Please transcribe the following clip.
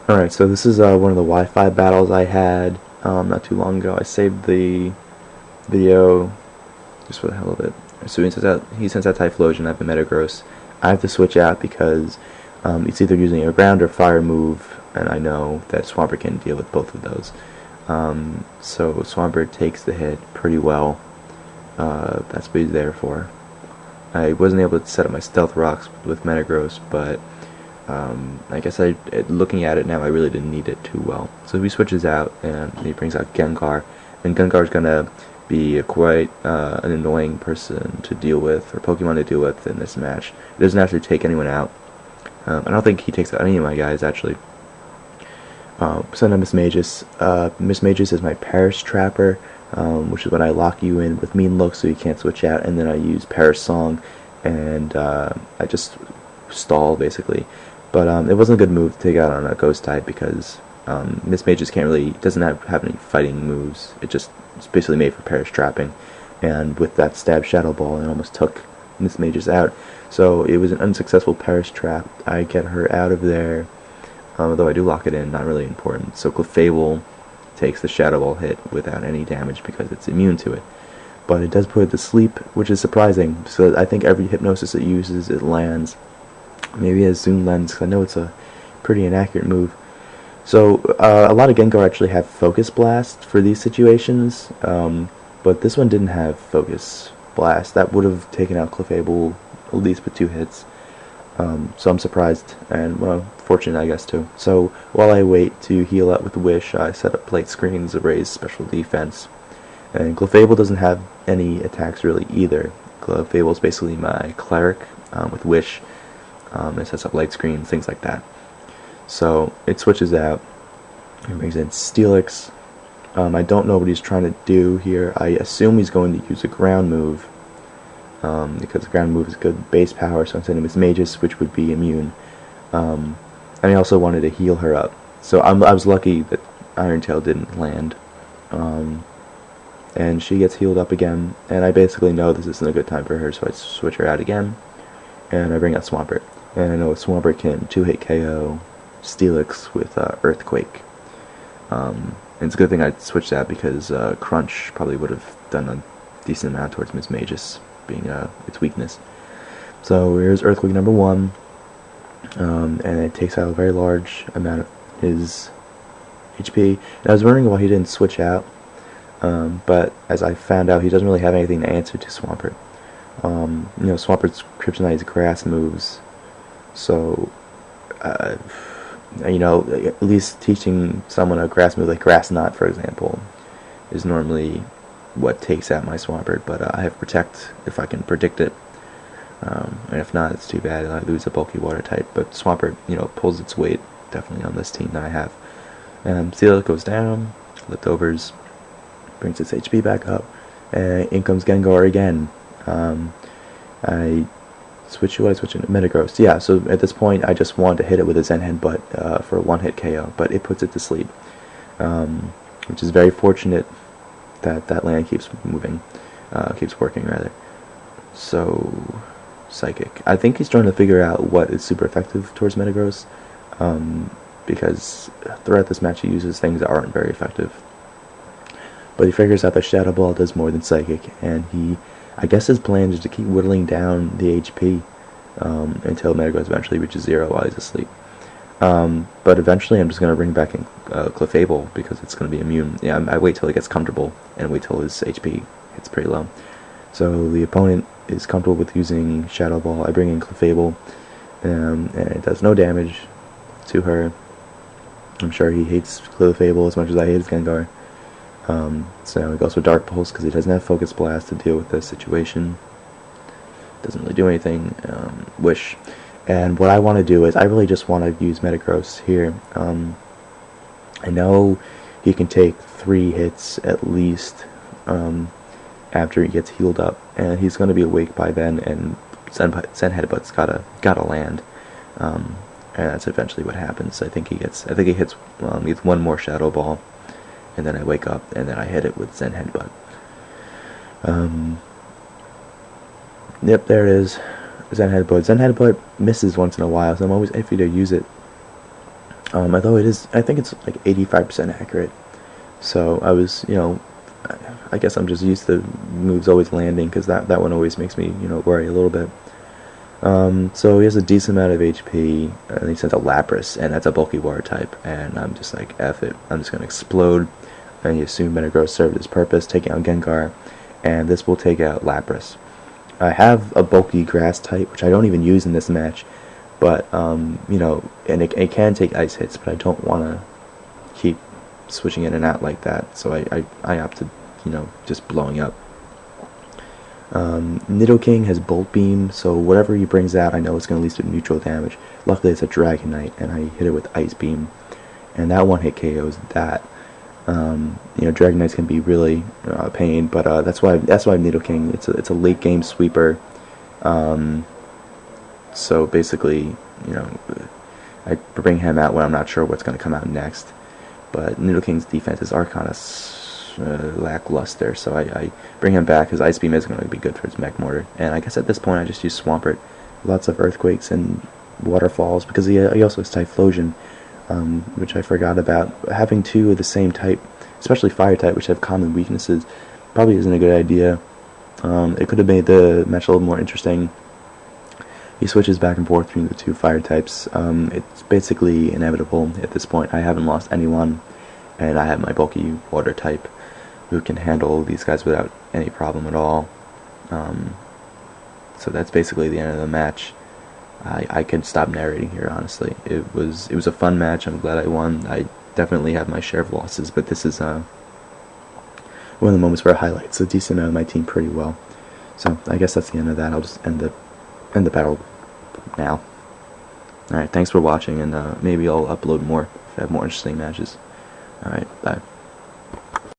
Alright, so this is one of the Wi-Fi battles I had not too long ago. I saved the video just for the hell of it. So he sends out Typhlosion, I have a Metagross. I have to switch out because it's either using a ground or fire move, and I know that Swampert can deal with both of those. So Swampert takes the hit pretty well. That's what he's there for. I wasn't able to set up my Stealth Rocks with Metagross, but I guess looking at it now, I really didn't need it too well. So he switches out and he brings out Gengar, and Gengar's gonna be quite an annoying person to deal with, or Pokemon to deal with in this match. It doesn't actually take anyone out. I don't think he takes out any of my guys actually. Send out Mismagius. Mismagius is my Paris Trapper, which is when I lock you in with Mean Look so you can't switch out, and then I use Paris Song, and I just stall basically. But it wasn't a good move to take out on a Ghost type because Mismagius doesn't have any fighting moves. It's basically made for Paris trapping, and with that stab Shadow Ball, it almost took Mismagius out. So it was an unsuccessful Paris trap. I get her out of there, although I do lock it in, not really important. So Clefable takes the Shadow Ball hit without any damage because it's immune to it. But it does put it to sleep, which is surprising. So I think every Hypnosis it uses, it lands. Maybe it has Zoom Lens, because I know it's a pretty inaccurate move. So a lot of Gengar actually have Focus Blast for these situations, but this one didn't have Focus Blast. That would have taken out Clefable at least with 2 hits. So I'm surprised, and well, fortunate I guess too. So while I wait to heal up with Wish, I set up plate screens to raise special defense. And Clefable doesn't have any attacks really either. Clefable is basically my Cleric with Wish. It sets up light screens, things like that. So it switches out. It brings in Steelix. I don't know what he's trying to do here. I assume he's going to use a ground move, because the ground move is good base power, so I'm sending Mismagius, which would be immune. And I also wanted to heal her up. So I was lucky that Iron Tail didn't land. And she gets healed up again, and I basically know this isn't a good time for her, so I switch her out again, and I bring out Swampert. And I know Swampert can 2-hit KO Steelix with Earthquake. And it's a good thing I switched that because Crunch probably would have done a decent amount towards Mismagius being its weakness. So here's Earthquake number 1, and it takes out a very large amount of his HP. And I was wondering why he didn't switch out, but as I found out, he doesn't really have anything to answer to Swampert. Swampert's Kryptonite is grass moves, so at least teaching someone a grass move like Grass Knot, for example, is normally what takes out my Swampert, but I have Protect if I can predict it, and if not, it's too bad. I lose a bulky water type, but Swampert, pulls its weight definitely on this team that I have. Steelix goes down, Leftovers brings its HP back up, and in comes Gengar again. I switch into Metagross. Yeah, so at this point I just wanted to hit it with a Zen Headbutt for a 1-hit KO, but it puts it to sleep, which is very fortunate that land keeps moving, keeps working rather. So Psychic. I think he's trying to figure out what is super effective towards Metagross, because throughout this match he uses things that aren't very effective. But he figures out that Shadow Ball does more than Psychic, and I guess his plan is to keep whittling down the HP until Metagross eventually reaches 0 while he's asleep. But eventually I'm just going to bring back in Clefable because it's going to be immune. Yeah, I wait till he gets comfortable and wait till his HP hits pretty low. So the opponent is comfortable with using Shadow Ball. I bring in Clefable, and it does no damage to her. I'm sure he hates Clefable as much as I hate his Gengar. So he goes with Dark Pulse because he doesn't have Focus Blast to deal with this situation. Doesn't really do anything. Wish. And what I want to do is I really just want to use Metagross here. I know he can take 3 hits at least after he gets healed up, and he's going to be awake by then, and Zen Headbutt's gotta land. And that's eventually what happens. I think he hits one more Shadow Ball, and then I wake up, and then I hit it with Zen Headbutt. Yep, there it is. Zen Headbutt. Zen Headbutt misses once in a while, so I'm always iffy to use it. Although I think it's like 85% accurate. So I was, I guess I'm just used to moves always landing because that one always makes me, worry a little bit. So he has a decent amount of HP, and he sends a Lapras, and that's a bulky water type, and I'm just like, F it, I'm just going to explode, and you assume Metagross served its purpose, taking out Gengar, and this will take out Lapras. I have a bulky grass type, which I don't even use in this match, but, and it can take ice hits, but I don't want to keep switching in and out like that, so I opted, just blowing up. Nidoking has Bolt Beam, so whatever he brings out, I know it's going to lead to neutral damage. Luckily, it's a Dragonite, and I hit it with Ice Beam, and that one hit KOs that. Dragonites can be really a pain, but that's why Nidoking. It's a late game sweeper. So basically, I bring him out when I'm not sure what's going to come out next. But Nidoking's defenses are kind of lackluster, so I bring him back because Ice Beam is going to be good for his Mechmortar. And I guess at this point I just use Swampert. Lots of Earthquakes and Waterfalls, because he also has Typhlosion, which I forgot about. Having two of the same type, especially Fire type, which have common weaknesses, probably isn't a good idea. It could have made the match a little more interesting. He switches back and forth between the two fire types. It's basically inevitable at this point. I haven't lost anyone, and I have my bulky water type who can handle these guys without any problem at all. So that's basically the end of the match. I can stop narrating here, honestly. It was a fun match. I'm glad I won. I definitely have my share of losses, but this is one of the moments where it highlights a decent amount of my team pretty well. So I guess that's the end of that. I'll just end the battle now. Alright, thanks for watching, and maybe I'll upload more if I have more interesting matches. Alright, bye.